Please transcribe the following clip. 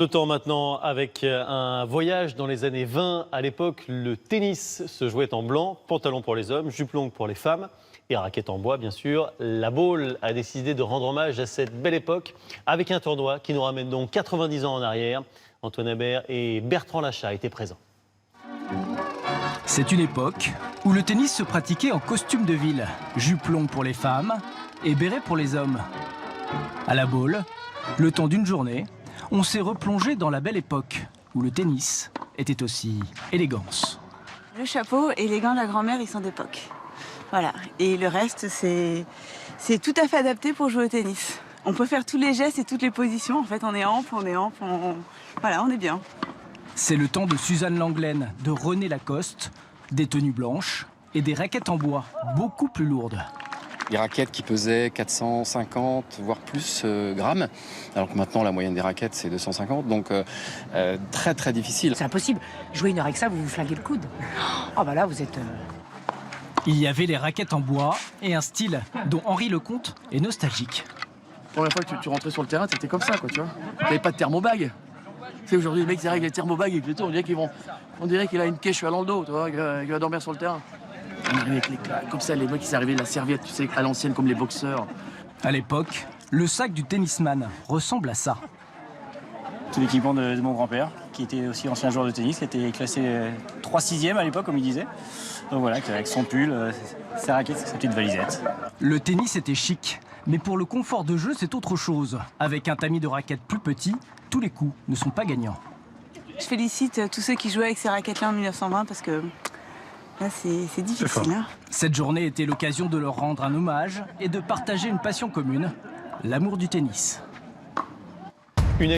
Le temps maintenant avec un voyage dans les années 20. À l'époque, le tennis se jouait en blanc, pantalon pour les hommes, jupe longue pour les femmes et raquette en bois, bien sûr. La Baule a décidé de rendre hommage à cette belle époque avec un tournoi qui nous ramène donc 90 ans en arrière. Antoine Habert et Bertrand Lachat étaient présents. C'est une époque où le tennis se pratiquait en costume de ville, jupe longue pour les femmes et béret pour les hommes. À la Baule, le temps d'une journée, on s'est replongé dans la belle époque où le tennis était aussi élégance. Le chapeau et les gants de la grand-mère, ils sont d'époque. Voilà. Et le reste, c'est tout à fait adapté pour jouer au tennis. On peut faire tous les gestes et toutes les positions. En fait, on est ample, voilà, on est bien. C'est le temps de Suzanne Langlaine, de René Lacoste, des tenues blanches et des raquettes en bois, beaucoup plus lourdes. Des raquettes qui pesaient 450, voire plus grammes, alors que maintenant la moyenne des raquettes c'est 250, donc très très difficile. C'est impossible. Jouer une heure avec ça, vous vous flinguez le coude. Oh bah là, vous êtes... Il y avait les raquettes en bois et un style dont Henri Lecomte est nostalgique. La première fois que tu rentrais sur le terrain, c'était comme ça, quoi, tu vois. T'avais pas de thermobag. Tu sais, aujourd'hui, les mecs, ils arrivent avec les thermobags et tout, on dirait qu'il a une quechua dans le dos, tu vois, qu'il va dormir sur le terrain. On arrivait avec les claques, comme ça, les mecs, ils arrivaient de la serviette, tu sais, à l'ancienne, comme les boxeurs. À l'époque, le sac du tennisman ressemble à ça. C'est l'équipement de mon grand-père, qui était aussi ancien joueur de tennis, qui était classé 3/6e à l'époque, comme il disait. Donc voilà, avec son pull, ses raquettes, sa petite valisette. Le tennis était chic, mais pour le confort de jeu, c'est autre chose. Avec un tamis de raquettes plus petit, tous les coups ne sont pas gagnants. Je félicite tous ceux qui jouaient avec ces raquettes-là en 1920 parce que là, c'est difficile. Hein. Cette journée était l'occasion de leur rendre un hommage et de partager une passion commune, l'amour du tennis.